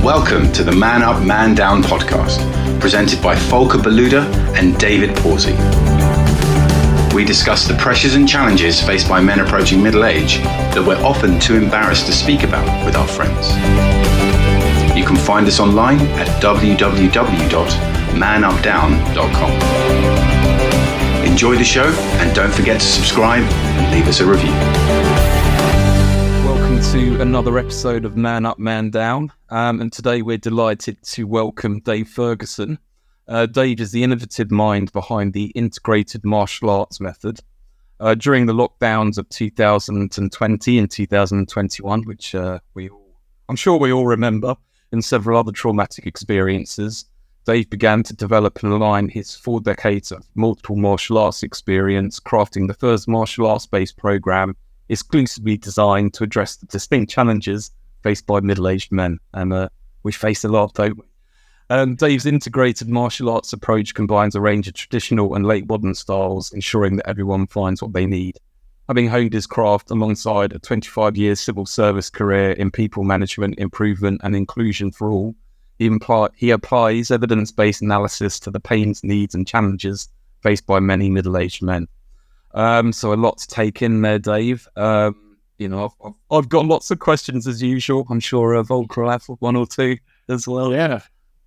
Welcome to the Man Up, Man Down podcast, presented by Volker Beluda and David Pawsey. We discuss the pressures and challenges faced by men approaching middle age that we're often too embarrassed to speak about with our friends. You can find us online at www.manupdown.com. Enjoy the show and don't forget to subscribe and leave us a review. Welcome to another episode of Man Up, Man Down. And today we're delighted to welcome Dave Ferguson. Dave is the innovative mind behind the integrated martial arts method. During the lockdowns of 2020 and 2021, which I'm sure we all remember, and several other traumatic experiences, Dave began to develop and align his 4 decades of multiple martial arts experience, crafting the first martial arts-based program exclusively designed to address the distinct challenges faced by middle-aged men. And we face a lot, don't we? Dave's integrated martial arts approach combines a range of traditional and late modern styles, ensuring that everyone finds what they need. Having honed his craft alongside a 25-year civil service career in people management, improvement and inclusion for all, he applies evidence-based analysis to the pains, needs and challenges faced by many middle-aged men. So a lot to take in there, Dave. I've got lots of questions as usual. I'm sure Volker will have one or two as well. Yeah.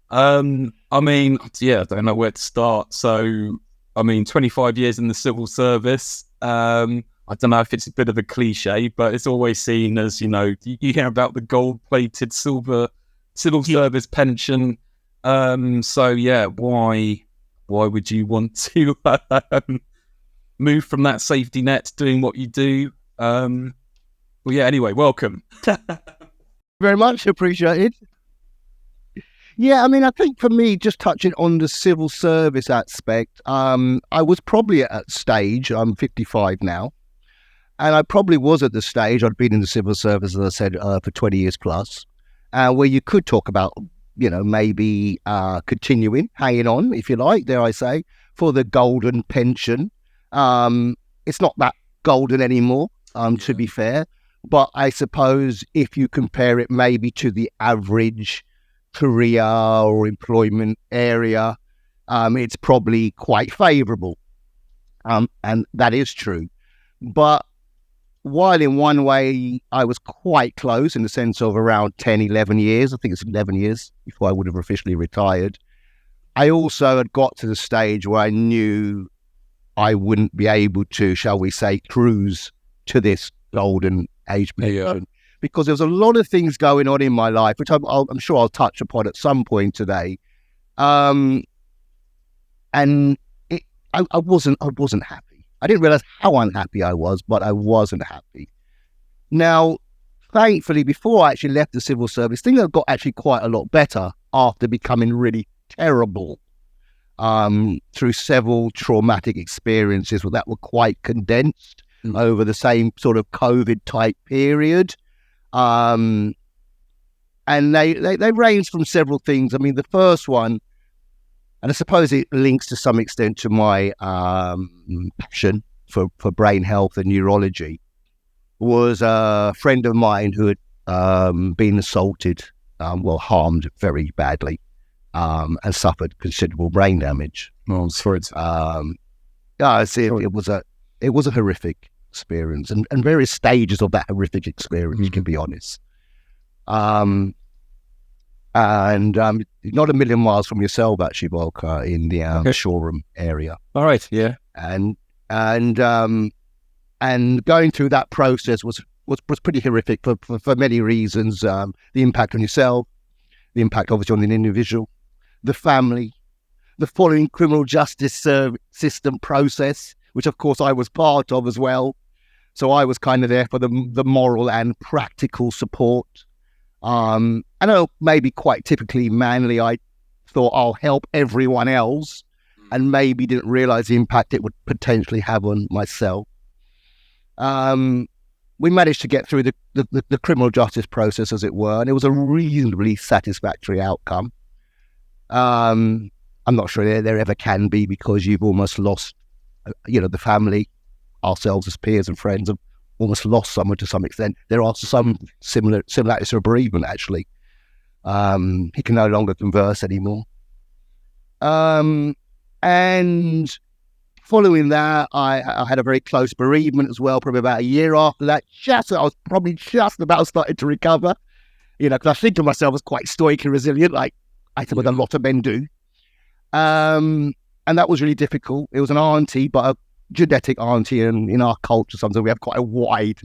I don't know where to start. So, 25 years in the civil service. I don't know if it's a bit of a cliche, but it's always seen as, you hear about the gold-plated silver civil service pension. Why would you want to move from that safety net to doing what you do? Anyway, welcome. Very much appreciated. Yeah, I think for me, just touching on the civil service aspect, I was probably at that stage, I'm 55 now, and I probably was at the stage, I'd been in the civil service, as I said, for 20 years plus, where you could talk about, maybe continuing, hanging on, if you like, dare I say, for the golden pension. It's not that golden anymore, to be fair, but I suppose if you compare it maybe to the average career or employment area, it's probably quite favourable, and that is true. But while in one way I was quite close in the sense of around 10, 11 years, I think it's 11 years before I would have officially retired, I also had got to the stage where I knew I wouldn't be able to, shall we say, cruise to this golden age pension. Because there was a lot of things going on in my life, which I'm sure I'll touch upon at some point today. And I wasn't happy. I didn't realize how unhappy I was, but I wasn't happy. Now, thankfully, before I actually left the civil service, things have got actually quite a lot better after becoming really terrible through several traumatic experiences that were quite condensed over the same sort of COVID type period. And they range from several things. The first one, and I suppose it links to some extent to my passion for brain health and neurology, was a friend of mine who had been assaulted, harmed very badly, and suffered considerable brain damage. Oh, sorry. It was a horrific experience, and various stages of that horrific experience, to be honest. Not a million miles from yourself, actually, Volker, in the Shoreham area. All right, yeah. And going through that process was pretty horrific for many reasons. The impact on yourself, the impact obviously on the individual, the family, the following criminal justice system process, which of course I was part of as well. So I was kind of there for the moral and practical support. I know maybe quite typically manly, I thought I'll help everyone else and maybe didn't realize the impact it would potentially have on myself. We managed to get through the criminal justice process, as it were, and it was a reasonably satisfactory outcome. I'm not sure there ever can be, because you've almost lost, the family, ourselves as peers and friends have almost lost someone to some extent. There are some similarities to a bereavement, actually. He can no longer converse anymore. And following that, I had a very close bereavement as well, probably about a year after that. I was probably just about starting to recover, because I think of myself as quite stoic and resilient, like I think what a lot of men do. And that was really difficult. It was an auntie, but a genetic auntie, and in our culture, sometimes we have quite a wide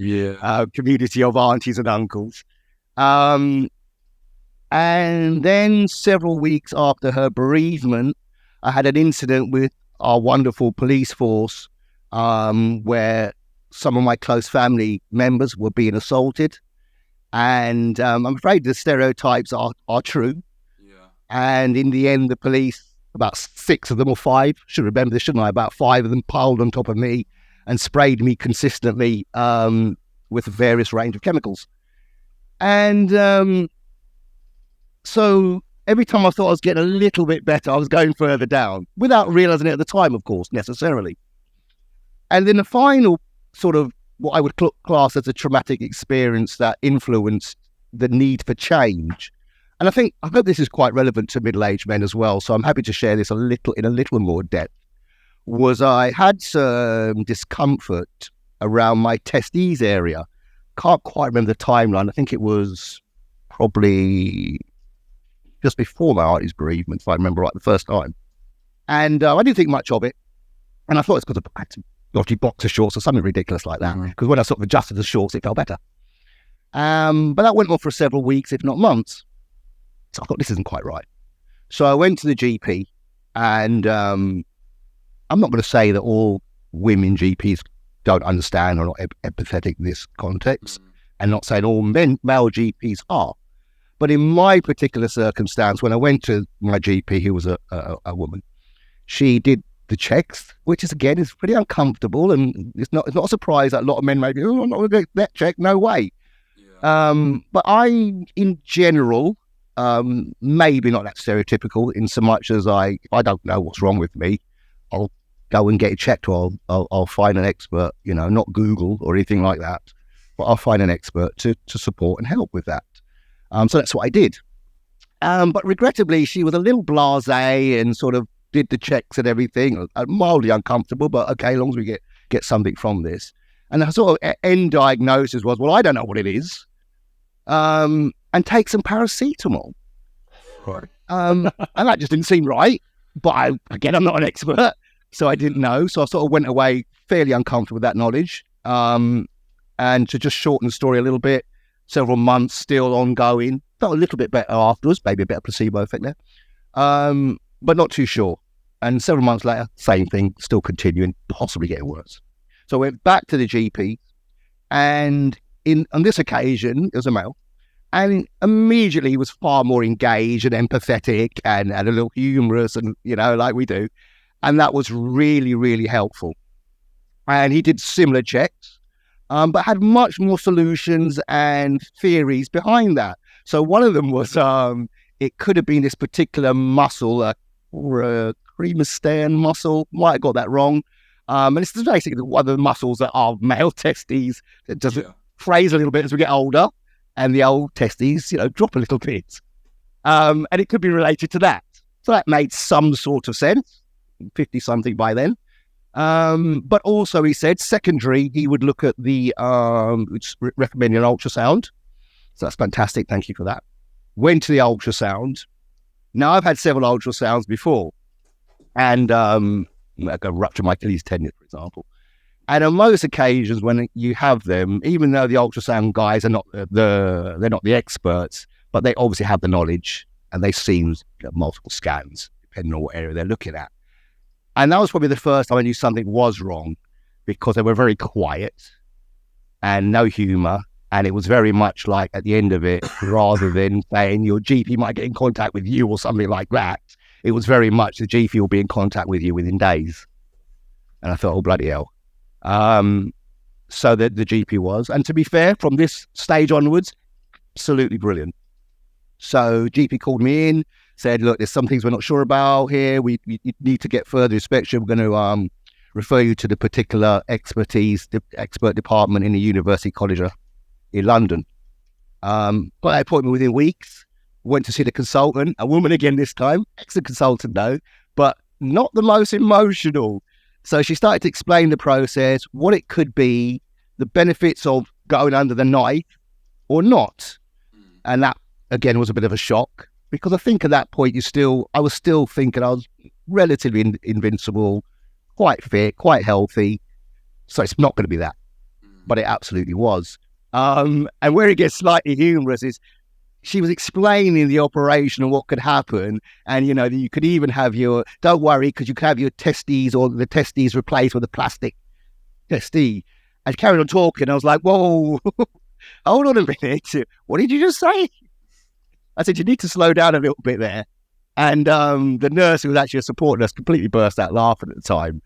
community of aunties and uncles. And then several weeks after her bereavement, I had an incident with our wonderful police force where some of my close family members were being assaulted. And I'm afraid the stereotypes are true. Yeah. And in the end, the police, about 6 of them or 5, should remember this, shouldn't I? About 5 of them piled on top of me and sprayed me consistently with a various range of chemicals. And so every time I thought I was getting a little bit better, I was going further down without realizing it at the time, of course, necessarily. And then the final sort of what I would class as a traumatic experience that influenced the need for change. And I hope this is quite relevant to middle-aged men as well, so I'm happy to share this in a little more depth, was I had some discomfort around my testes area. Can't quite remember the timeline. I think it was probably just before my auntie's bereavement, if I remember right, the first time. And I didn't think much of it. And I thought it's because I had some dodgy boxer shorts or something ridiculous like that. Because when I sort of adjusted the shorts, it felt better. But that went on for several weeks, if not months. So I thought, this isn't quite right. So I went to the GP, and I'm not going to say that all women GPs don't understand or not empathetic in this context, and not saying all male GPs are. But in my particular circumstance, when I went to my GP, who was a woman, she did the checks, which is pretty uncomfortable, and it's not a surprise that a lot of men may be, I'm not going to get that check, no way. Yeah. But I, in general, maybe not that stereotypical, in so much as if I don't know what's wrong with me, I'll go and get it checked, or I'll find an expert, not Google or anything like that, but I'll find an expert to support and help with that. So that's what I did. But regrettably, she was a little blasé and sort of did the checks and everything, mildly uncomfortable, but okay, as long as we get something from this. And the sort of end diagnosis was, well, I don't know what it is, and take some paracetamol. Right. And that just didn't seem right. But I'm not an expert, so I didn't know. So I sort of went away fairly uncomfortable with that knowledge. And to just shorten the story a little bit, several months still ongoing. Felt a little bit better afterwards, maybe a bit of placebo effect there, but not too sure. And several months later, same thing, still continuing, possibly getting worse. So I went back to the GP, and on this occasion, it was a male, and immediately he was far more engaged and empathetic and a little humorous, and like we do, and that was really, really helpful. And he did similar checks, but had much more solutions and theories behind that. So one of them was it could have been this particular muscle, or a cremaster muscle, might have got that wrong. And it's basically one of the muscles that are male testes that does phrase a little bit as we get older, and the old testes, drop a little bit. And it could be related to that. So that made some sort of sense, 50-something by then. But also he said, secondary, he would look at the, recommending an ultrasound. So that's fantastic. Thank you for that. Went to the ultrasound. Now, I've had several ultrasounds before, and I go rupture my Achilles tendon, for example. And on most occasions when you have them, even though the ultrasound guys are not they're not the experts, but they obviously have the knowledge, and they've seen multiple scans, depending on what area they're looking at. And that was probably the first time I knew something was wrong, because they were very quiet and no humour. And it was very much like, at the end of it, rather than saying your GP might get in contact with you or something like that, it was very much the GP will be in contact with you within days. And I thought, oh, bloody hell. So the GP was. And to be fair, from this stage onwards, absolutely brilliant. So GP called me in, said, look, there's some things we're not sure about here. We need to get further inspection. We're going to refer you to the particular the expert department in the University College in London. Got that appointment within weeks. Went to see the consultant, a woman again this time, excellent consultant though, but not the most emotional. So she started to explain the process, what it could be, the benefits of going under the knife or not. And that, again, was a bit of a shock, because I think at that point I was still thinking I was relatively invincible, quite fit, quite healthy. So it's not going to be that. But it absolutely was. And where it gets slightly humorous is she was explaining the operation and what could happen. And, you know, you could even have don't worry, because you could have your testes or the testes replaced with a plastic testes. And carried on talking. I was like, whoa, hold on a minute. What did you just say? I said, you need to slow down a little bit there. And the nurse, who was actually a support nurse, completely burst out laughing at the time.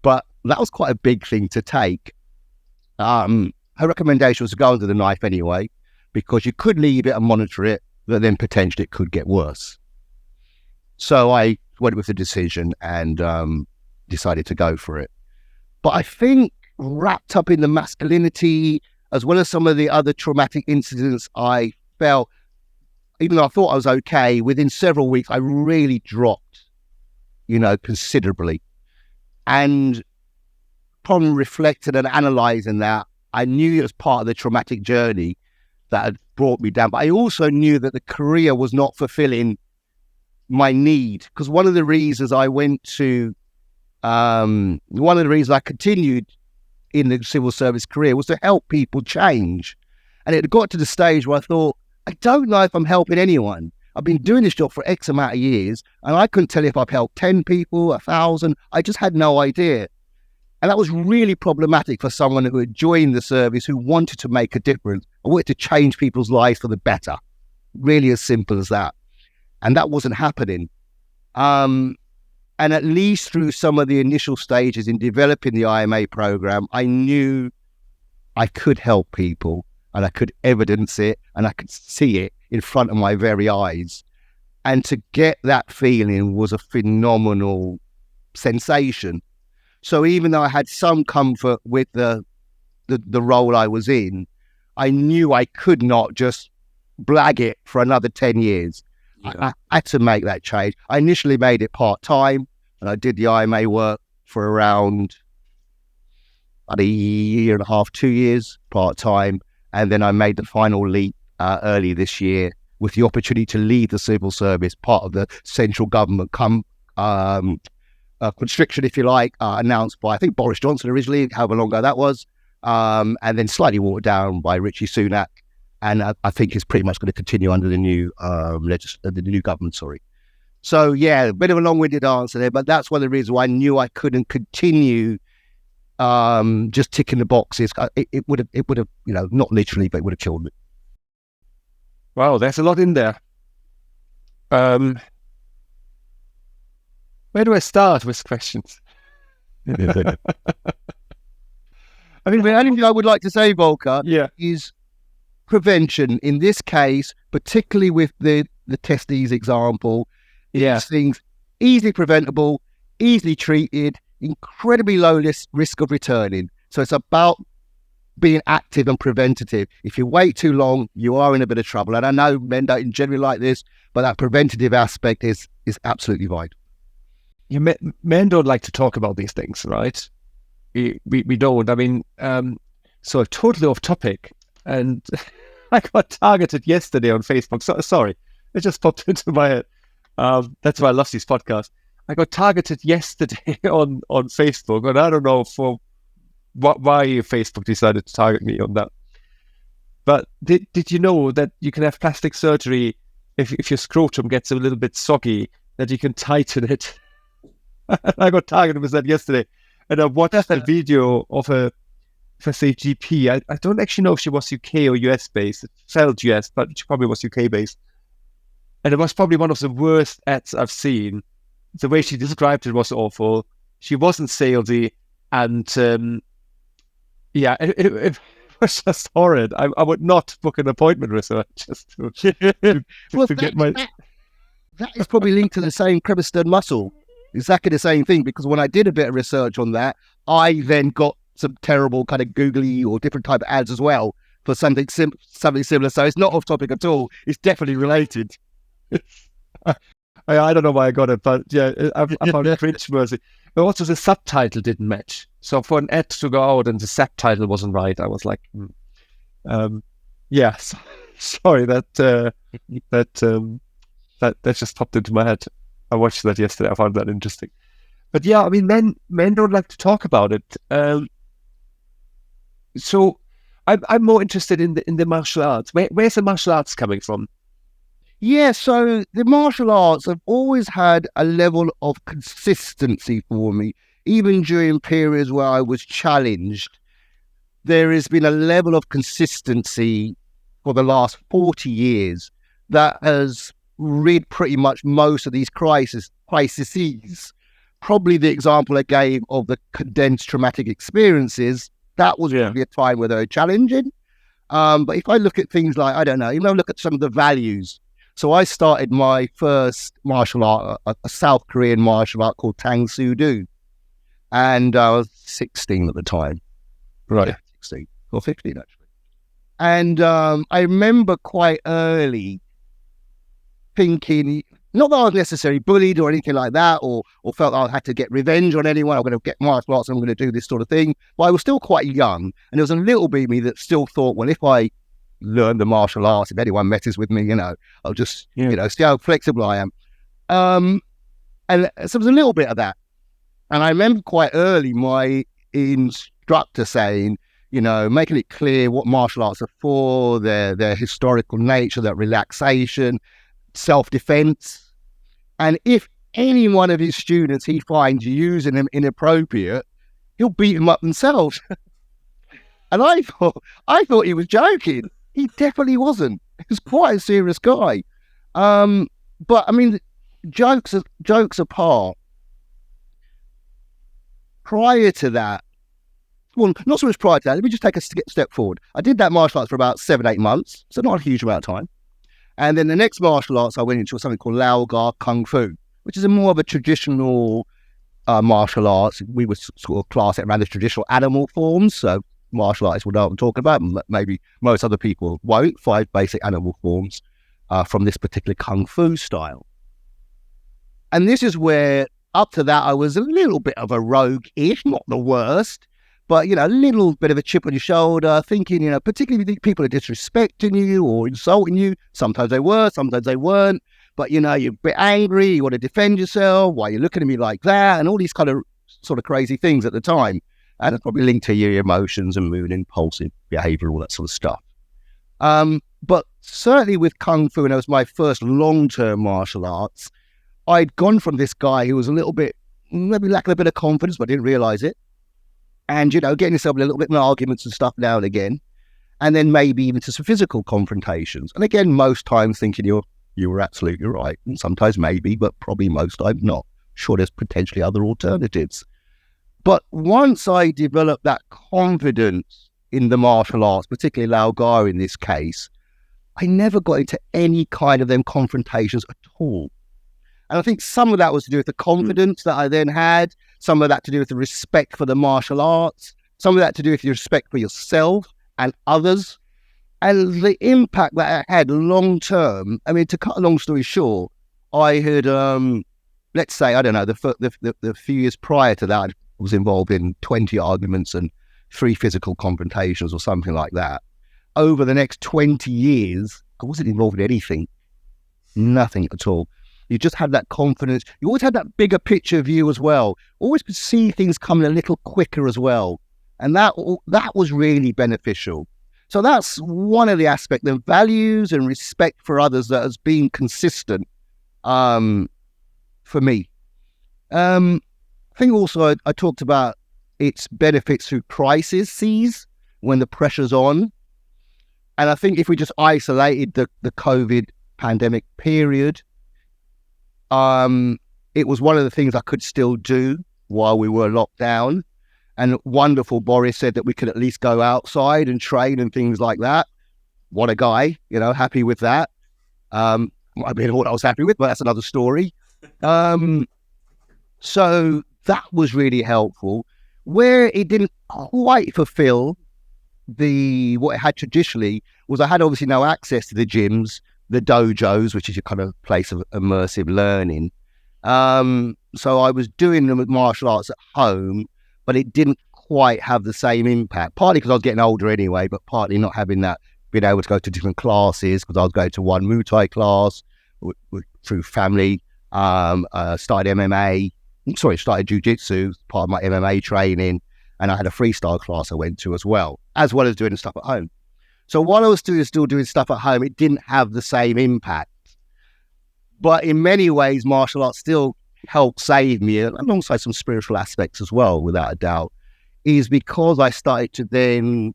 But that was quite a big thing to take. Her recommendation was to go under the knife anyway, because you could leave it and monitor it, but then potentially it could get worse. So I went with the decision and decided to go for it. But I think wrapped up in the masculinity, as well as some of the other traumatic incidents I felt, even though I thought I was okay, within several weeks, I really dropped, considerably. And upon reflecting and analysing that, I knew it was part of the traumatic journey that had brought me down. But I also knew that the career was not fulfilling my need. Because one of the reasons I continued in the civil service career was to help people change. And it got to the stage where I thought, I don't know if I'm helping anyone. I've been doing this job for X amount of years, and I couldn't tell you if I've helped 10 people, 1,000. I just had no idea. And that was really problematic for someone who had joined the service, who wanted to make a difference. I wanted to change people's lives for the better. Really as simple as that. And that wasn't happening. And at least through some of the initial stages in developing the IMA program, I knew I could help people, and I could evidence it, and I could see it in front of my very eyes. And to get that feeling was a phenomenal sensation. So even though I had some comfort with the role I was in, I knew I could not just blag it for another 10 years. Yeah. I had to make that change. I initially made it part-time, and I did the IMA work for around a year and a half, 2 years part-time. And then I made the final leap early this year with the opportunity to leave the civil service, part of the central government constriction, if you like, announced by, I think, Boris Johnson originally, however long ago that was, and then slightly watered down by Richie Sunak. And I think it's pretty much going to continue under the new the new government, sorry. So, yeah, a bit of a long-winded answer there, but that's one of the reasons why I knew I couldn't continue just ticking the boxes. It would have, not literally, but it would have killed me. Wow, there's a lot in there. Where do I start with questions? I mean, the only thing I would like to say, Volker, is prevention. In this case, particularly with the testes example, these things easily preventable, easily treated, incredibly low risk of returning. So it's about being active and preventative. If you wait too long, you are in a bit of trouble. And I know men don't generally like this, but that preventative aspect is absolutely vital. Men don't like to talk about these things, right? We don't. I mean, so totally off topic. And I got targeted yesterday on Facebook. Sorry, it just popped into my head. That's why I love this podcast. I got targeted yesterday on Facebook, and I don't know why Facebook decided to target me on that. But did you know that you can have plastic surgery if your scrotum gets a little bit soggy, that you can tighten it? I got targeted with that yesterday, and I watched that video of if I say GP, I don't actually know if she was UK or US based. It felt US, but she probably was UK based. And it was probably one of the worst ads I've seen. The way she described it was awful. She wasn't salesy, and it was just horrid. I would not book an appointment with her just to get my. That is probably linked to the same cremasteric muscle. exactly the same thing, because when I did a bit of research on that, I then got some terrible kind of googly or different type of ads as well for something similar. So it's not off topic at all. It's definitely related. I don't know why I got it, but yeah, I found it cringe-worthy. But also the subtitle didn't match. So for an ad to go out and the subtitle wasn't right, I was like, yeah, sorry that just popped into my head. I watched that yesterday. I found that interesting. But yeah, I mean, men don't like to talk about it. So I'm more interested in the martial arts. Where's the martial arts coming from? Yeah, so the martial arts have always had a level of consistency for me. Even during periods where I was challenged, there has been a level of consistency for the last 40 years that has rid pretty much most of these crises. Probably the example I gave of the condensed traumatic experiences, that was probably a time where they were challenging. But if I look at things like, I don't know, look at some of the values. So I started my first martial art, a South Korean martial art called Tang Soo Do. And I was 16 at the time. Right. Yeah, 16 or 15 actually. And I remember quite early thinking, not that I was necessarily bullied or anything like that, or felt I had to get revenge on anyone. I'm going to get martial arts, I'm going to do this sort of thing. But I was still quite young. And there was a little bit of me that still thought, well, if I learn the martial arts, if anyone messes with me, I'll just, see how flexible I am. And so there was a little bit of that. And I remember quite early my instructor saying, making it clear what martial arts are for, their historical nature, their relaxation, self-defense. And if any one of his students he finds using them inappropriate, he'll beat them up themselves. And I thought he was joking. He definitely wasn't. He was quite a serious guy. But I mean, jokes apart, prior to that, well, not so much prior to that, let me just take a step forward. I did that martial arts for about 7-8 months, so not a huge amount of time. And then the next martial arts I went into was something called Lao Ga Kung Fu, which is more of a traditional martial arts. We would sort of class it around the traditional animal forms. So martial artists will know what I'm talking about. Maybe most other people won't. 5 basic animal forms from this particular Kung Fu style. And this is where, up to that, I was a little bit of a rogue-ish, not the worst. But, a little bit of a chip on your shoulder, thinking, particularly if you think people are disrespecting you or insulting you. Sometimes they were, sometimes they weren't. But, you're a bit angry, you want to defend yourself, why are you looking at me like that? And all these kind of sort of crazy things at the time. And it's probably linked to your emotions and mood, impulsive behavior, all that sort of stuff. But certainly with Kung Fu, and it was my first long-term martial arts, I'd gone from this guy who was a little bit, maybe lacking a bit of confidence, but I didn't realise it. And, getting yourself in a little bit of arguments and stuff now and again. And then maybe even to some physical confrontations. And again, most times thinking you were absolutely right. And sometimes maybe, but probably most times not. Sure, there's potentially other alternatives. But once I developed that confidence in the martial arts, particularly Lao Ga in this case, I never got into any kind of them confrontations at all. And I think some of that was to do with the confidence that I then had, some of that to do with the respect for the martial arts, some of that to do with the respect for yourself and others, and the impact that it had long term. I mean, to cut a long story short, I had, let's say, I don't know, the few years prior to that, I was involved in 20 arguments and 3 physical confrontations or something like that. Over the next 20 years, I wasn't involved in anything, nothing at all. You just had that confidence. You always had that bigger picture view as well. Always could see things coming a little quicker as well. And that was really beneficial. So that's one of the aspects, the values and respect for others that has been consistent for me. I think also I talked about its benefits through crises when the pressure's on. And I think if we just isolated the COVID pandemic period, it was one of the things I could still do while we were locked down. And wonderful Boris said that we could at least go outside and train and things like that. What a guy, happy with that. Might be what I was happy with, but that's another story. So that was really helpful. Where it didn't quite fulfill what it had traditionally was I had obviously no access to the gyms, the dojos, which is a kind of place of immersive learning. So I was doing the martial arts at home, but it didn't quite have the same impact, partly because I was getting older anyway, but partly not having that, being able to go to different classes, because I was going to one Muay Thai class through family, started Jiu-Jitsu, part of my MMA training, and I had a freestyle class I went to as well as doing stuff at home. So while I was still doing stuff at home, it didn't have the same impact. But in many ways, martial arts still helped save me, alongside some spiritual aspects as well, without a doubt, is because I started to then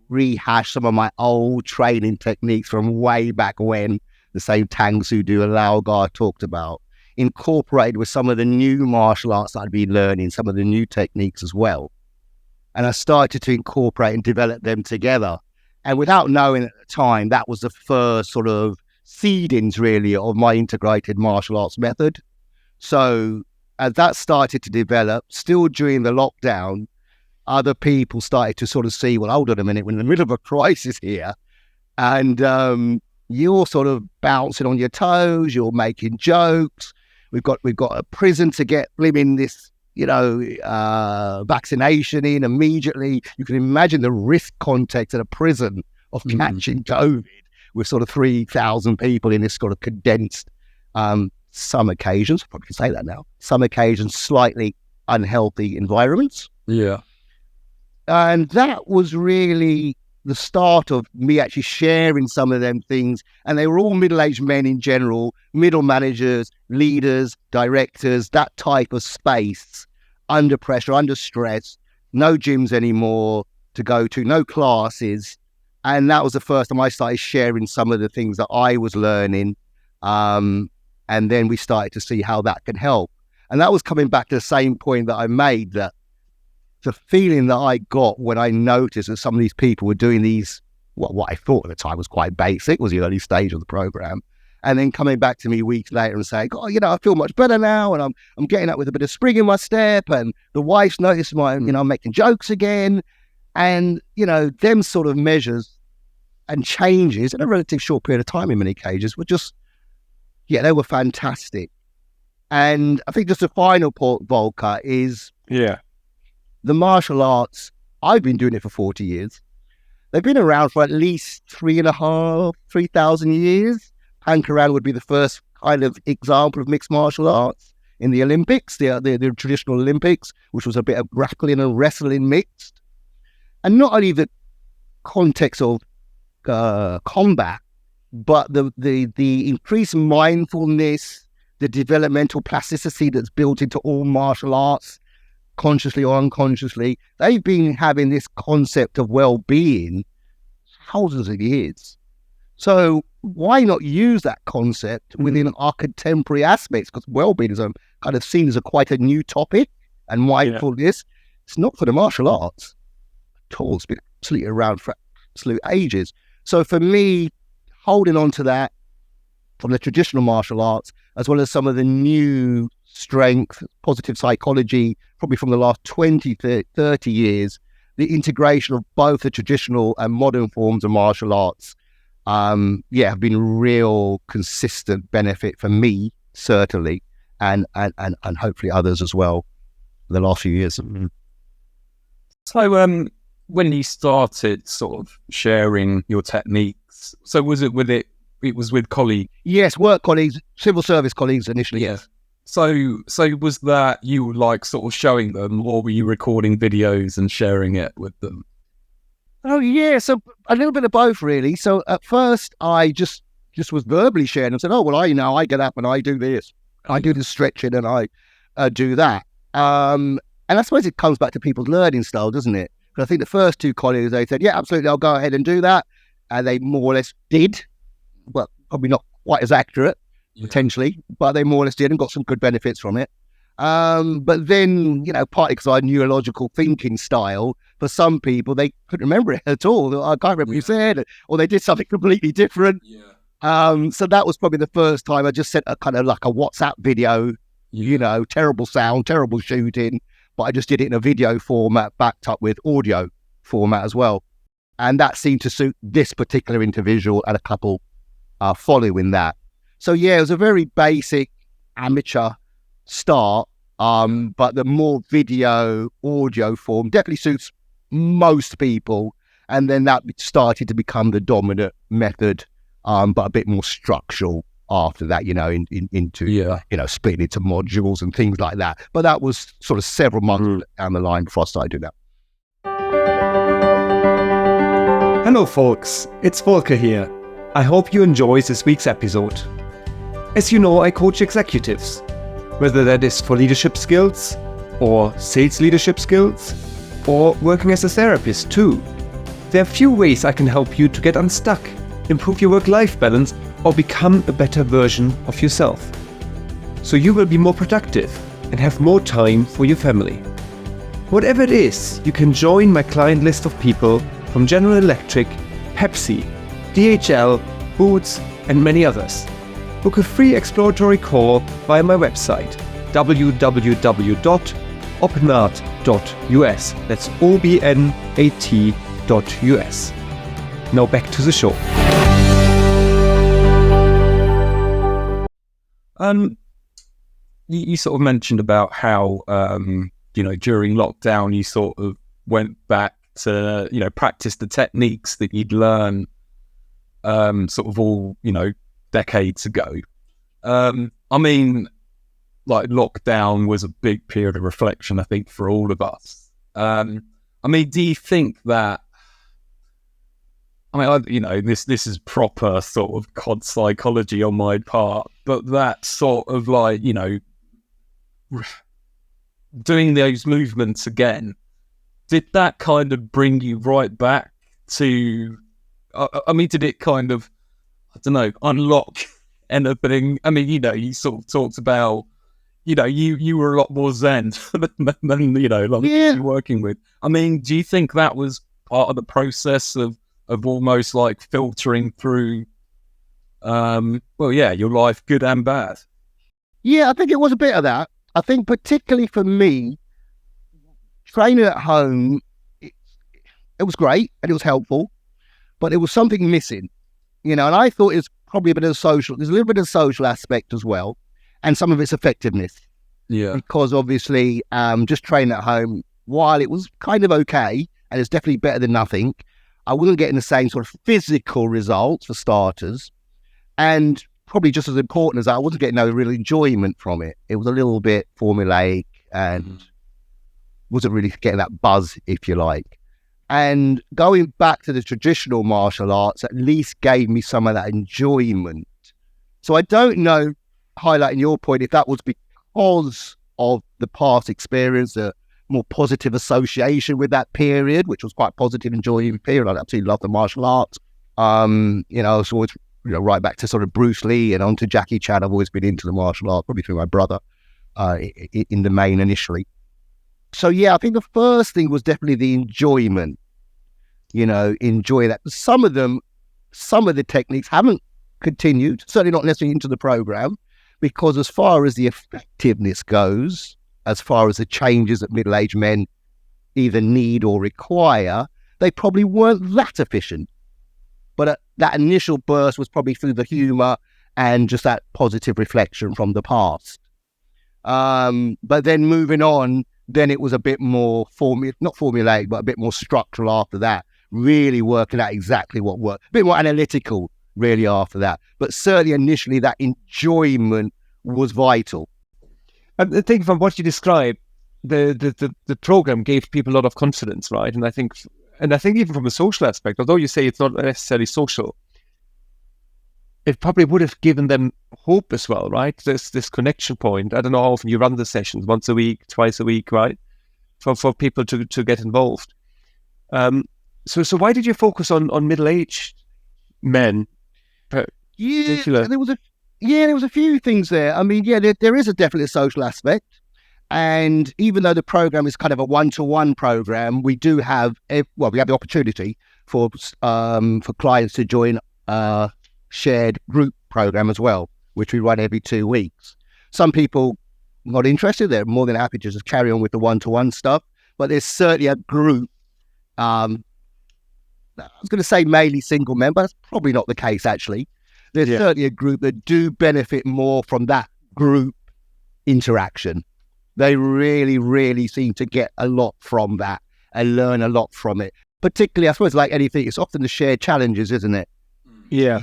rehash some of my old training techniques from way back when, the same Tang Soo Do and Lao Ga talked about, incorporated with some of the new martial arts that I'd been learning, some of the new techniques as well. And I started to incorporate and develop them together. And without knowing at the time, that was the first sort of seedings, really, of my integrated martial arts method. So as that started to develop, still during the lockdown, other people started to sort of see, well, hold on a minute, we're in the middle of a crisis here. And you're sort of bouncing on your toes, you're making jokes. We've got a prison to get blimmin' this, vaccination in immediately. You can imagine the risk context at a prison of catching COVID with sort of 3,000 people in this sort of condensed, some occasions, I probably can say that now, some occasions slightly unhealthy environments. Yeah. And that was really the start of me actually sharing some of them things. And they were all middle-aged men in general, middle managers, leaders, directors, that type of space, under pressure, under stress, no gyms anymore to go to, no classes. And that was the first time I started sharing some of the things that I was learning. And then we started to see how that could help. And that was coming back to the same point that I made, that the feeling that I got when I noticed that some of these people were doing these, what I thought at the time was quite basic, was the early stage of the program, and then coming back to me weeks later and saying, oh, I feel much better now, and I'm getting up with a bit of spring in my step, and the wife's noticed I'm making jokes again, and them sort of measures and changes in a relatively short period of time in many cases were just, they were fantastic. And I think just a final point, Volker, is the martial arts, I've been doing it for 40 years. They've been around for at least 3,000 years. Pankaran would be the first kind of example of mixed martial arts in the Olympics, the traditional Olympics, which was a bit of grappling and wrestling mixed. And not only the context of combat, but the increased mindfulness, the developmental plasticity that's built into all martial arts, consciously or unconsciously. They've been having this concept of well-being thousands of years. So why not use that concept within our contemporary aspects? Because well-being is kind of seen as quite a new topic, and mindfulness, it's not for the martial arts at all. It's been absolutely around for absolute ages. So for me, holding on to that from the traditional martial arts, as well as some of the new strength, positive psychology, probably from the last 20, 30 years, the integration of both the traditional and modern forms of martial arts, have been real consistent benefit for me, certainly, and hopefully others as well, the last few years. So when you started sort of sharing your techniques, so was it with colleagues? Yes, work colleagues, civil service colleagues initially. Yeah. So was that you were like sort of showing them, or were you recording videos and sharing it with them? Oh yeah, so a little bit of both really. So at first I just was verbally sharing and said, oh well, I get up and I do this, I do the stretching and I do that. And I suppose it comes back to people's learning style, doesn't it? Because I think the first two colleagues, they said, yeah, absolutely, I'll go ahead and do that, and they more or less did. Well, probably not quite as accurate, potentially, but they more or less did and got some good benefits from it. But then, partly because I had neurological thinking style, for some people, they couldn't remember it at all. I can't remember what you said, or they did something completely different. So that was probably the first time I just sent a kind of like a WhatsApp video You know, terrible sound, terrible shooting, but I just did it in a video format backed up with audio format as well. And that seemed to suit this particular individual and a couple following that. So yeah, it was a very basic amateur start, but the more video audio form definitely suits most people. And then that started to become the dominant method, but a bit more structural after that, you know, into, you know, splitting into modules and things like that. But that was sort of several months down the line before I started doing that. Hello folks, it's Volker here. I hope you enjoyed this week's episode. As you know, I coach executives, whether that is for leadership skills, or sales leadership skills, or working as a therapist too. There are few ways I can help you to get unstuck, improve your work-life balance, or become a better version of yourself. So you will be more productive and have more time for your family. Whatever it is, you can join my client list of people from General Electric, Pepsi, DHL, Boots, and many others. Book a free exploratory call via my website, www.obnat.us. That's obnat.us. Now back to the show. You sort of mentioned about how, you know, during lockdown, you sort of went back to, you know, practice the techniques that you'd learned sort of all, you know, decades ago. I mean, like lockdown was a big period of reflection, I think, for all of us. I mean, do you think that, I mean, you know, this is proper sort of COD psychology on my part, but that sort of like, you know, doing those movements again, did that kind of bring you right back to, I mean, did it kind of, I don't know, unlock anything? I mean, you know, you sort of talked about, you know, you were a lot more zen than you know, like you're working with. I mean, do you think that was part of the process of almost like filtering through, well, yeah, your life, good and bad? Yeah, I think it was a bit of that. I think particularly for me, training at home, it was great and it was helpful, but it was something missing, you know, and I thought it was probably a bit of social, there's a little bit of social aspect as well, and some of its effectiveness. Yeah. Because obviously, just training at home, while it was kind of okay, and it's definitely better than nothing, I wasn't getting the same sort of physical results for starters. And probably just as important as that, I wasn't getting no real enjoyment from it. It was a little bit formulaic and wasn't really getting that buzz, if you like. And going back to the traditional martial arts at least gave me some of that enjoyment. So I don't know, highlighting your point, if that was because of the past experience, a more positive association with that period, which was quite positive, enjoying period. I absolutely love the martial arts. You know, it's always, you know, right back to sort of Bruce Lee and on to Jackie Chan. I've always been into the martial arts, probably through my brother in the main initially. So yeah, I think the first thing was definitely the enjoyment, you know, enjoy that. Some of the techniques haven't continued, certainly not necessarily into the program, because as far as the effectiveness goes, as far as the changes that middle-aged men either need or require, they probably weren't that efficient. But that initial burst was probably through the humour and just that positive reflection from the past. But then moving on, then it was a bit more not formulaic, but a bit more structural after that, really working out exactly what worked, a bit more analytical really after that. But certainly initially that enjoyment was vital. I think from what you described, the program gave people a lot of confidence, right? And I think even from a social aspect, although you say it's not necessarily social, it probably would have given them hope as well, right? This connection point. I don't know how often you run the sessions, once a week, twice a week, right? For people to get involved. So why did you focus on middle-aged men? Yeah, there was a few things there. I mean, yeah, there is definitely a social aspect. And even though the program is kind of a one-to-one program, we do have, we have the opportunity for clients to join a shared group program as well, which we run every 2 weeks. Some people not interested, they're more than happy to just carry on with the one-to-one stuff. But there's certainly a group, I was going to say mainly single men, but that's probably not the case, actually. There's certainly a group that do benefit more from that group interaction. They really, really seem to get a lot from that and learn a lot from it. Particularly, I suppose, like anything, it's often the shared challenges, isn't it? Yeah.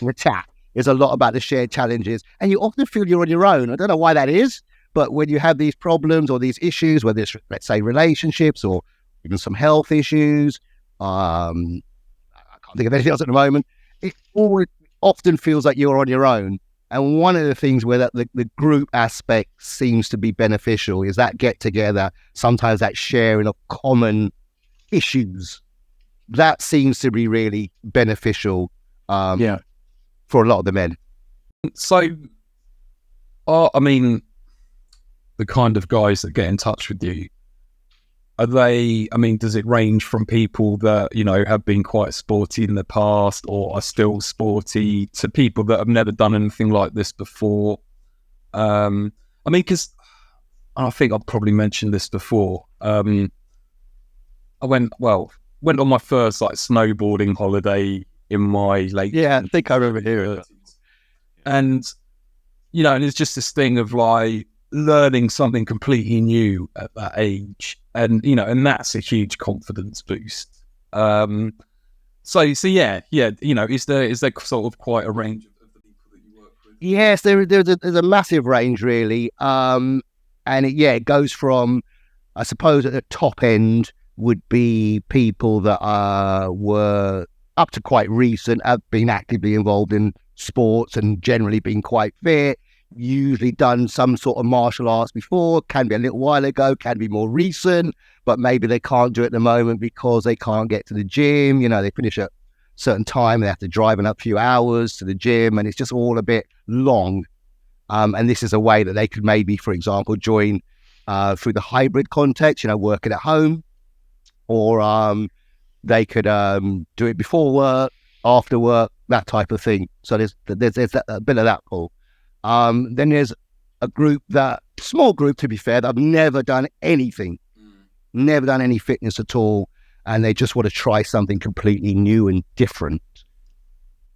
The chat is a lot about the shared challenges, and you often feel you're on your own. I don't know why that is, but when you have these problems or these issues, whether it's, let's say, relationships or even some health issues, I can't think of anything else at the moment, it always often feels like you're on your own. And one of the things where the group aspect seems to be beneficial is that get together, sometimes that sharing of common issues. That seems to be really beneficial for a lot of the men. So, I mean, the kind of guys that get in touch with you, are they, I mean, does it range from people that, you know, have been quite sporty in the past or are still sporty to people that have never done anything like this before? I mean, because I think I've probably mentioned this before. I went on my first like snowboarding holiday in my late. Yeah, I think I remember hearing that. And, you know, and it's just this thing of like learning something completely new at that age. And, you know, and that's a huge confidence boost. So yeah, you know, is there sort of quite a range of the people that you work with? Yes, there's a massive range, really. And it goes from, I suppose, at the top end would be people that were up to quite recent, have been actively involved in sports and generally been quite fit, usually done some sort of martial arts before, can be a little while ago, can be more recent, but maybe they can't do it at the moment because they can't get to the gym. You know, they finish at a certain time, they have to drive in a few hours to the gym, and it's just all a bit long. And this is a way that they could maybe, for example, join through the hybrid context, you know, working at home, or they could do it before work, after work, that type of thing. So there's a bit of that pull. Then there's a group, small group to be fair, that have never done anything, never done any fitness at all, and they just want to try something completely new and different.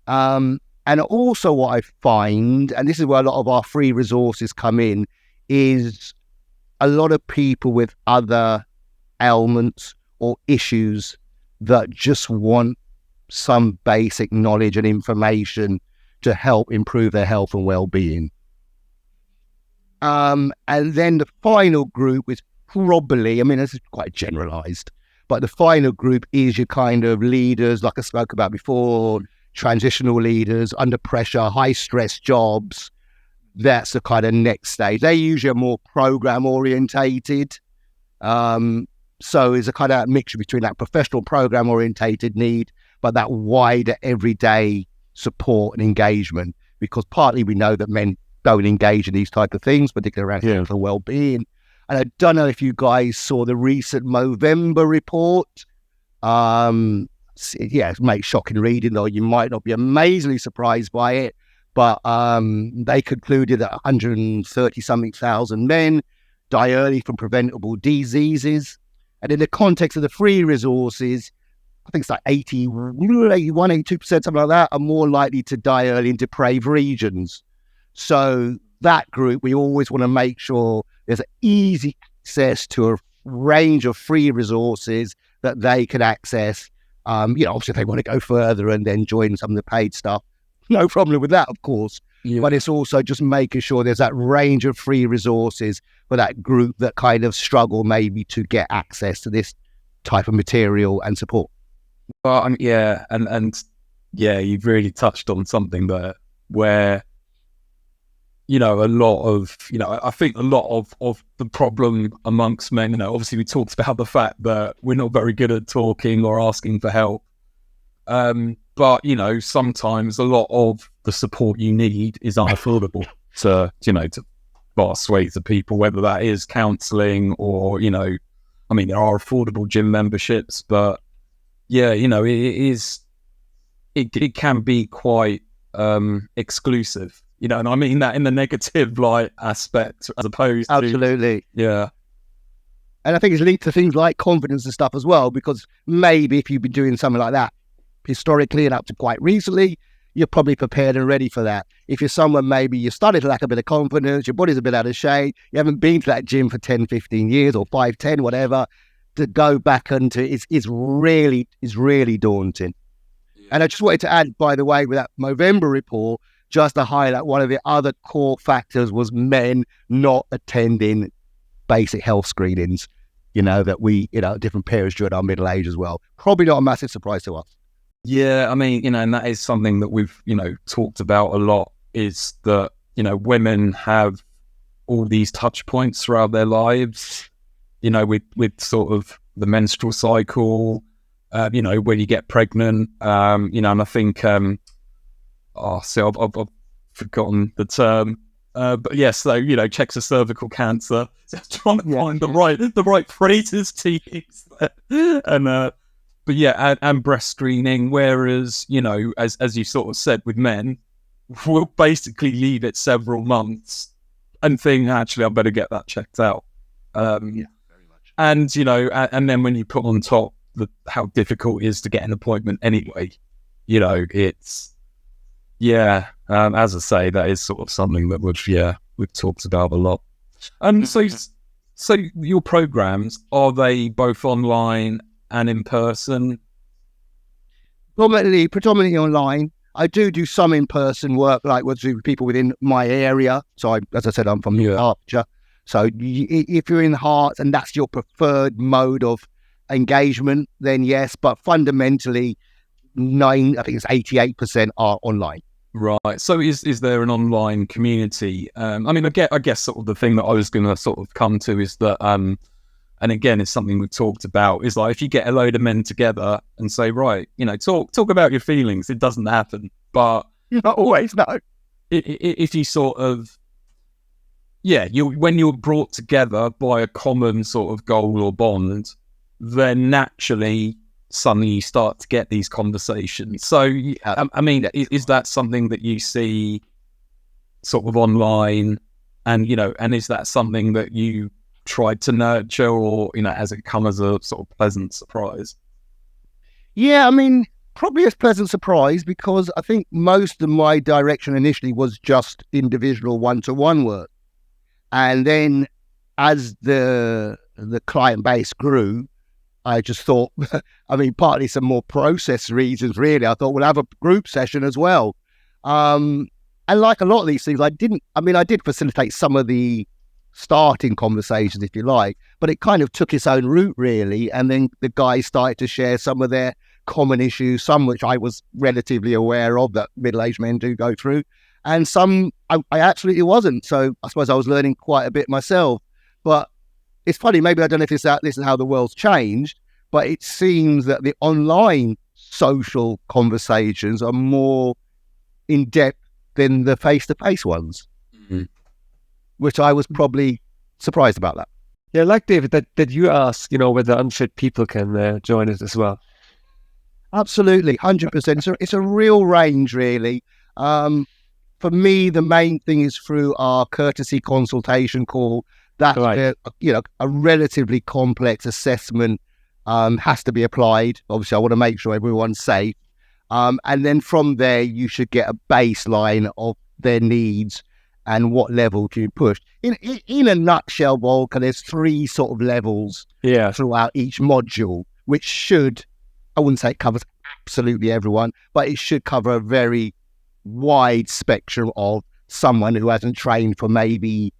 And also what I find, and this is where a lot of our free resources come in, is a lot of people with other ailments or issues that just want some basic knowledge and information to help improve their health and well-being. And then the final group is probably, I mean, this is quite generalized, but the final group is your kind of leaders, like I spoke about before, transitional leaders, under pressure, high-stress jobs. That's the kind of next stage. They usually are more program-orientated. So it's a kind of mixture between that professional program-orientated need, but that wider everyday support and engagement, because partly we know that men don't engage in these type of things, particularly around health and well-being. And I don't know if you guys saw the recent Movember report. It makes shocking reading, though you might not be amazingly surprised by it, but they concluded that 130-something thousand men die early from preventable diseases. And in the context of the free resources, I think it's like 81, 82%, something like that, are more likely to die early in depraved regions. So that group, we always want to make sure there's easy access to a range of free resources that they can access. Obviously, if they want to go further and then join some of the paid stuff, no problem with that, of course. Yeah. But it's also just making sure there's that range of free resources for that group that kind of struggle maybe to get access to this type of material and support. Well, and you've really touched on something there where, a lot of, I think a lot of the problem amongst men, obviously we talked about the fact that we're not very good at talking or asking for help. But, sometimes a lot of the support you need is unaffordable to vast swathes of people, whether that is counselling or, there are affordable gym memberships, but it can be quite exclusive and I mean that in the negative like aspect as opposed to Absolutely. yeah. And I think it's linked to things like confidence and stuff as well, because maybe if you've been doing something like that historically and up to quite recently, you're probably prepared and ready for that. If you're someone, maybe you're starting to lack a bit of confidence, your body's a bit out of shape, you haven't been to that gym for 10, 15 years or 5, 10, whatever, to go back into is really daunting. Yeah. And I just wanted to add, by the way, with that Movember report, just to highlight one of the other core factors was men not attending basic health screenings, that we, different periods during our middle age as well. Probably not a massive surprise to us. Yeah, I mean, and that is something that we've, talked about a lot, is that, women have all these touch points throughout their lives, with sort of the menstrual cycle, when you get pregnant, and I think, I've forgotten the term, but yes, so, checks for cervical cancer, just trying to find the right phrases to use there. And, but yeah, and breast screening, whereas, as you sort of said with men, we'll basically leave it several months and think, actually, I better get that checked out. Very much. And, and then when you put on top how difficult it is to get an appointment anyway, it's, as I say, that is sort of something that we've talked about a lot. And so your programs, are they both online and in person? Predominantly online. I do some in-person work, like with people within my area. So, as I said, I'm from Hertfordshire. So if you're in Hearts and that's your preferred mode of engagement, then yes. But fundamentally, I think it's 88% are online. Right. So is there an online community? I mean, I guess sort of the thing that I was going to sort of come to is that, and again, it's something we've talked about, is like if you get a load of men together and say, right, talk about your feelings, it doesn't happen. But not always, no. If you sort of, when you're brought together by a common sort of goal or bond, then naturally, suddenly you start to get these conversations. So, I mean, is that something that you see sort of online, and and is that something that you tried to nurture, or has it come as a sort of pleasant surprise? Yeah, I mean, probably a pleasant surprise, because I think most of my direction initially was just individual one-to-one work, and then as the client base grew, I just thought, I mean, partly some more process reasons, really. I thought we'll have a group session as well. And like a lot of these things, I did facilitate some of the starting conversations, if you like, but it kind of took its own route, really. And then the guys started to share some of their common issues, some which I was relatively aware of that middle-aged men do go through, and some I absolutely wasn't. So I suppose I was learning quite a bit myself. But it's funny, maybe I don't know if this is how the world's changed, but it seems that the online social conversations are more in-depth than the face-to-face ones. Mm-hmm. Which I was probably surprised about that. Yeah, like David, that you ask, whether unfit people can join it as well. Absolutely, 100%. So it's a real range, really. For me, the main thing is through our courtesy consultation call. That's right. A relatively complex assessment has to be applied. Obviously, I want to make sure everyone's safe. And then from there, you should get a baseline of their needs and what level can you push. In a nutshell, Volker, there's 3 sort of levels throughout each module, which should, I wouldn't say it covers absolutely everyone, but it should cover a very wide spectrum of someone who hasn't trained for maybe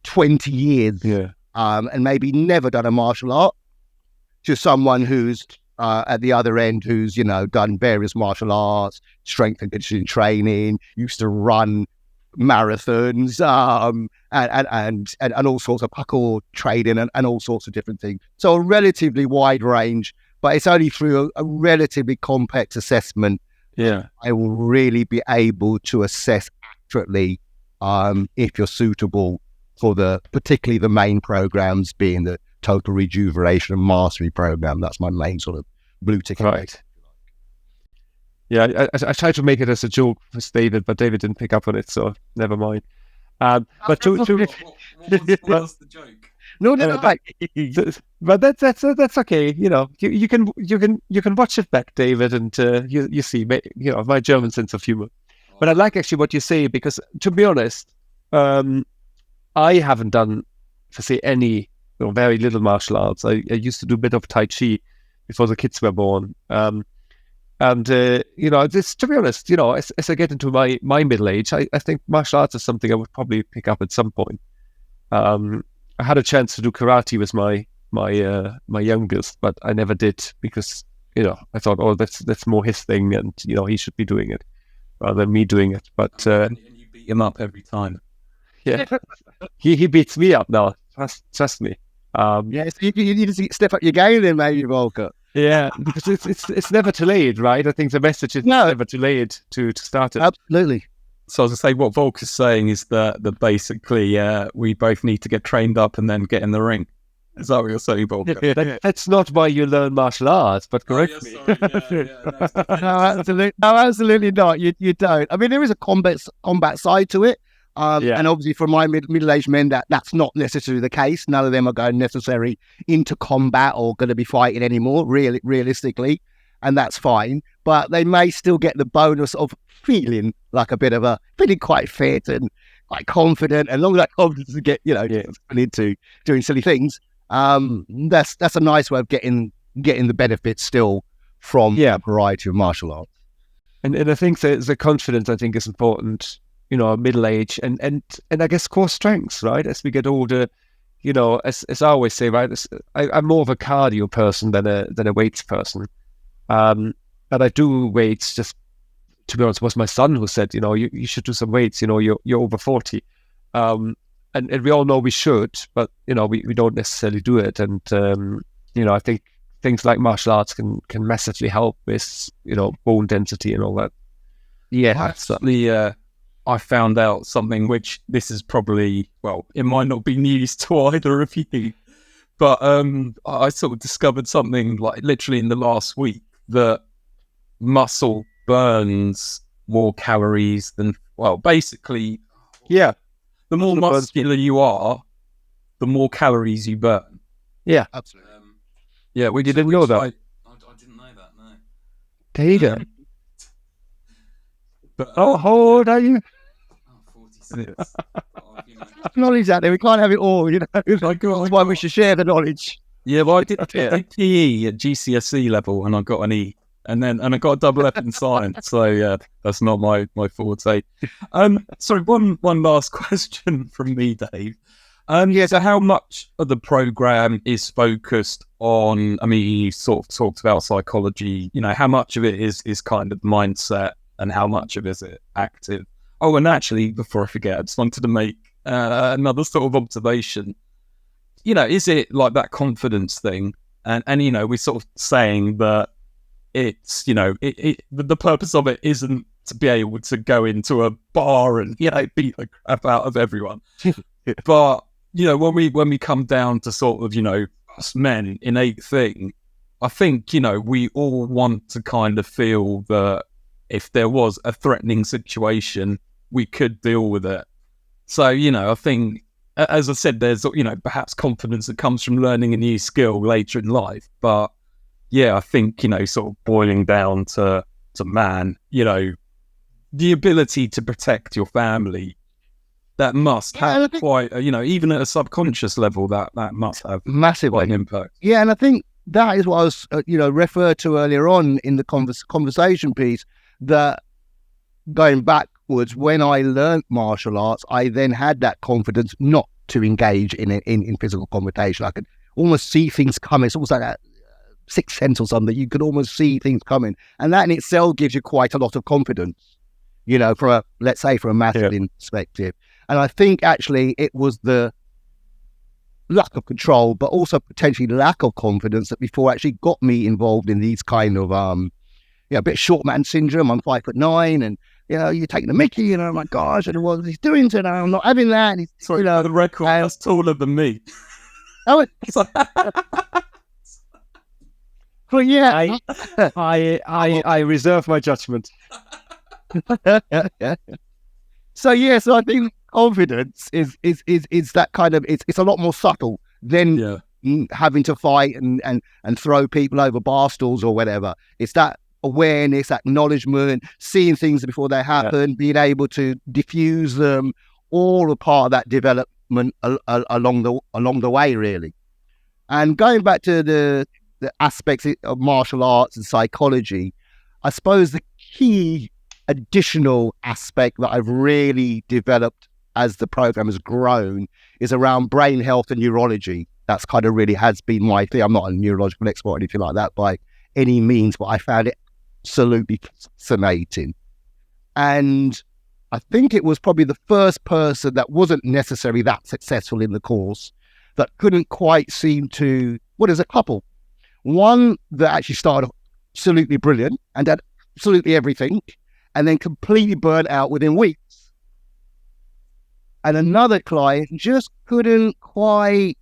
20 years and maybe never done a martial art, to someone who's at the other end, who's, done various martial arts, strength and conditioning training, used to run marathons, and all sorts of parkour training and all sorts of different things. So a relatively wide range, but it's only through a relatively complex assessment I will really be able to assess accurately if you're suitable for particularly the main programs, being the Total Rejuvenation and Mastery program. That's my main sort of blue ticket. Right. Yeah, I tried to make it as a joke with David, but David didn't pick up on it, so never mind. But to What was the joke? No, no, no. but that's okay. You can watch it back, David, and you see, my German sense of humor. But I like actually what you say, because to be honest, I haven't done, to say, any very little martial arts. I used to do a bit of Tai Chi before the kids were born. And just to be honest, as I get into my middle age, I think martial arts is something I would probably pick up at some point. I had a chance to do karate with my youngest, but I never did, because I thought, oh, that's more his thing, and he should be doing it rather than me doing it. But and you beat him up every time. Yeah, he beats me up now. Trust me. Yes, you need to step up your game then, maybe, Volker. Yeah, because it's never too late, right? I think the message is never too late to start it. Absolutely. So I was going to say, what Volker's saying is that basically we both need to get trained up and then get in the ring. Is that what you're saying, Volker? That's not why you learn martial arts, but correct me. No, absolutely not. You don't. I mean, there is a combat side to it. And obviously for my middle-aged men, that's not necessarily the case. None of them are going necessarily into combat or going to be fighting anymore, realistically, and that's fine. But they may still get the bonus of feeling like feeling quite fit and quite confident, and long as that confidence to get, into doing silly things. That's a nice way of getting the benefits still from a variety of martial arts. And I think the confidence, I think, is important. Middle age and I guess core strengths, right? As we get older, as I always say, right? I'm more of a cardio person than a weights person. And I do weights just, to be honest, it was my son who said, you should do some weights. You're over 40, and we all know we should, but we don't necessarily do it. And I think things like martial arts can massively help with bone density and all that. Yeah, absolutely. I found out something which this is probably, it might not be news to either of you, but I sort of discovered something like literally in the last week, that muscle burns more calories than, basically, the more muscular you are, the more calories you burn. Yeah, absolutely. We didn't know that. I didn't know that, no. There you go. But, how old are you? 46. Knowledge out there, we can't have it all, That's why we should share the knowledge. Yeah, well, I did PE at GCSE level, and I got an E, and I got a double F in science. So yeah, that's not my forte. Sorry, one last question from me, Dave. So how much of the program is focused on? I mean, you sort of talked about psychology. How much of it is kind of mindset, and how much of it is it active? Oh, and actually, before I forget, I just wanted to make another sort of observation. Is it like that confidence thing? And we're sort of saying that it's, the purpose of it isn't to be able to go into a bar and, beat the crap out of everyone. But, when we come down to sort of, us men, innate thing, I think, we all want to kind of feel that if there was a threatening situation, we could deal with it. So, I think, as I said, there's, perhaps confidence that comes from learning a new skill later in life. But yeah, I think, sort of boiling down to man, the ability to protect your family, that must have quite, even at a subconscious level, that must have massive quite an impact. Yeah, and I think that is what I was, referred to earlier on in the conversation piece, that going backwards, when I learned martial arts, I then had that confidence not to engage in physical confrontation. I could almost see things coming. It's almost like that sixth sense or something. You could almost see things coming, and that in itself gives you quite a lot of confidence. From a masculine perspective. And I think actually it was the lack of control, but also potentially lack of confidence that before actually got me involved in these kind of a bit short man syndrome. I'm 5'9", and you take the mickey, oh my gosh, and what he's doing today, I'm not having that. And he's, sorry, the record, that's taller than me. Oh, Well, yeah. I reserve my judgment. So I think confidence is that kind of it's a lot more subtle than having to fight and throw people over bar stools or whatever. It's that awareness, acknowledgement, seeing things before they happen, being able to diffuse them, all a part of that development along the way, really. And going back to the aspects of martial arts and psychology, I suppose the key additional aspect that I've really developed as the program has grown is around brain health and neurology. That's kind of really has been my thing. I'm not a neurological expert or anything like that by any means, but I found it absolutely fascinating. And I think it was probably the first person that wasn't necessarily that successful in the course that couldn't quite seem to, well, there's a couple. One that actually started absolutely brilliant and did absolutely everything, and then completely burnt out within weeks. And another client just couldn't quite,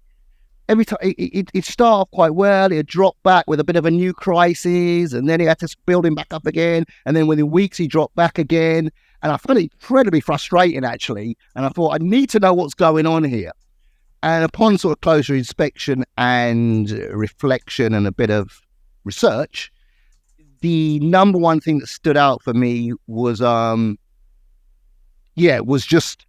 every time it started off quite well, it dropped back with a bit of a new crisis, and then he had to build him back up again, and then within weeks he dropped back again. And I found it incredibly frustrating, actually, and I thought, I need to know what's going on here. And upon sort of closer inspection and reflection and a bit of research, the number one thing that stood out for me was just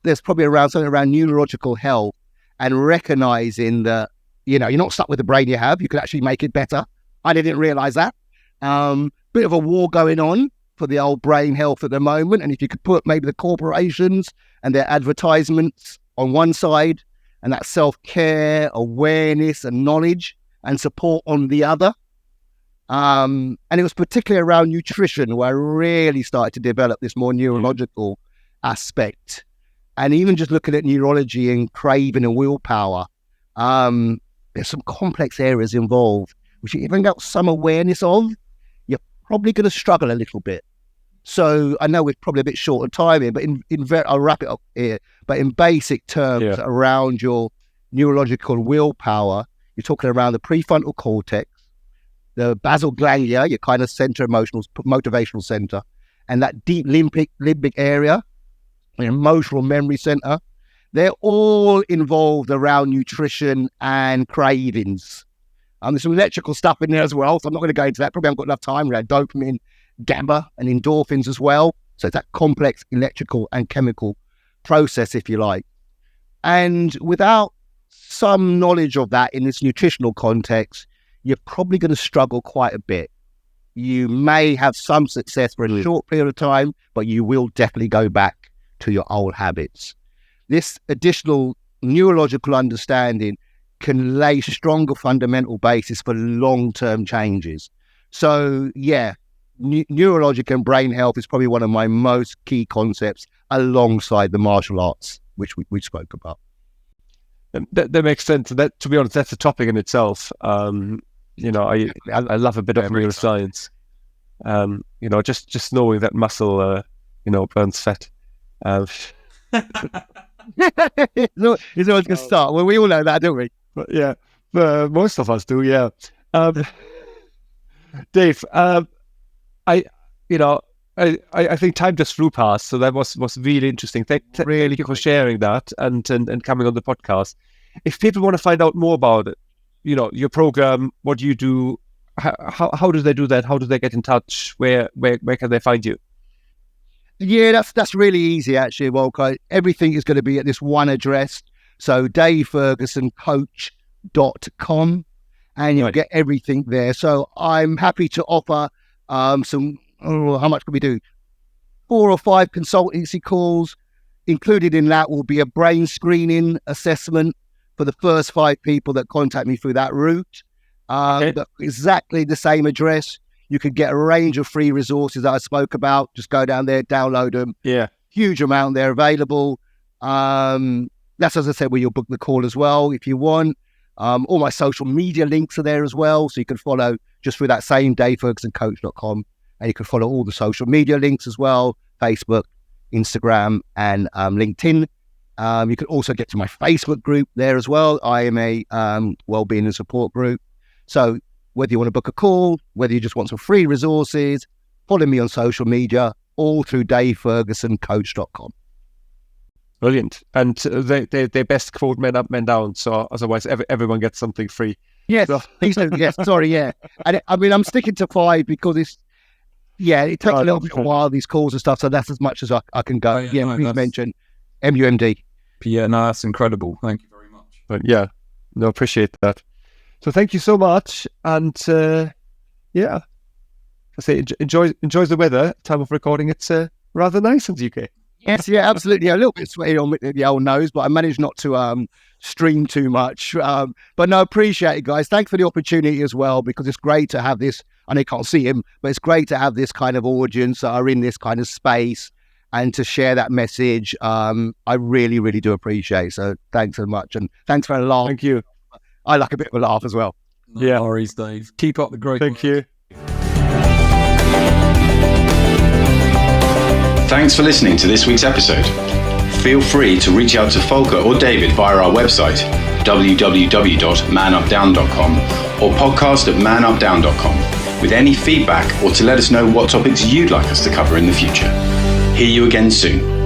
there's probably something around neurological health and recognizing that, you're not stuck with the brain you have, you could actually make it better. I didn't realize that. Bit of a war going on for the old brain health at the moment. And if you could put maybe the corporations and their advertisements on one side and that self-care, awareness and knowledge and support on the other. And it was particularly around nutrition where I really started to develop this more neurological aspect. And even just looking at neurology and craving and willpower, there's some complex areas involved, which you even got some awareness of, you're probably going to struggle a little bit. So I know we're probably a bit short of time here, but I'll wrap it up here. But in basic terms, around your neurological willpower, you're talking around the prefrontal cortex, the basal ganglia, your kind of motivational center, and that deep limbic area, the emotional memory center. They're all involved around nutrition and cravings. There's some electrical stuff in there as well, so I'm not going to go into that. Probably haven't got enough time. We had dopamine, GABA, and endorphins as well. So it's that complex electrical and chemical process, if you like. And without some knowledge of that in this nutritional context, you're probably going to struggle quite a bit. You may have some success for a short period of time, but you will definitely go back to your old habits. This additional neurological understanding can lay stronger fundamental basis for long-term changes. So, neurologic and brain health is probably one of my most key concepts alongside the martial arts, which we spoke about. That makes sense. That, to be honest, that's a topic in itself. I love a bit of neuroscience. Just knowing that muscle, burns fat. It's always going to start. Well, we all know that, don't we? But most of us do. Yeah. Dave, I think time just flew past, so that was really interesting. Thank you for sharing that and coming on the podcast. If people want to find out more about it, your program, what do you do? How do they do that? How do they get in touch? Where can they find you? Yeah, that's really easy actually, Walker. Everything is going to be at this one address. So davefergusoncoach.com, and you'll get everything there. So I'm happy to offer how much can we do? 4 or 5 consultancy calls. Included in that will be a brain screening assessment for the first 5 people that contact me through that route. Exactly the same address. You can get a range of free resources that I spoke about. Just go down there, download them. Yeah. Huge amount there available. That's, as I said, where you'll book the call as well if you want. All my social media links are there as well. So you can follow just through that same davefergusoncoach.com. And you can follow all the social media links as well. Facebook, Instagram, and LinkedIn. You can also get to my Facebook group there as well. I am a wellbeing and support group. So whether you want to book a call, whether you just want some free resources, follow me on social media, all through davefergusoncoach.com. Brilliant. And they best quote men up, men down. So otherwise everyone gets something free. Yes, So- yes, sorry, yeah. And I'm sticking to 5 because it takes a little bit of a while, these calls and stuff. So that's as much as I can go. Oh, yeah, no, please that's- mention MUMD. Yeah, no, that's incredible. Thank you very much. But yeah, no, appreciate that. So thank you so much. And I say enjoy the weather. Time of recording, it's rather nice in the UK. Yes, yeah, absolutely. A little bit sweaty on the old nose, but I managed not to stream too much. But no, appreciate it, guys. Thanks for the opportunity as well, because it's great to have this. I know you can't see him, but it's great to have this kind of audience that are in this kind of space and to share that message. I really, really do appreciate it. So thanks so much. And thanks for a laugh. Thank you. I like a bit of a laugh as well. No Yeah. worries, Dave. Keep up the great Thank work. you. Thanks for listening to this week's episode. Feel free to reach out to Volker or David via our website, www.manupdown.com or podcast@manupdown.com, with any feedback or to let us know what topics you'd like us to cover in the future. Hear you again soon.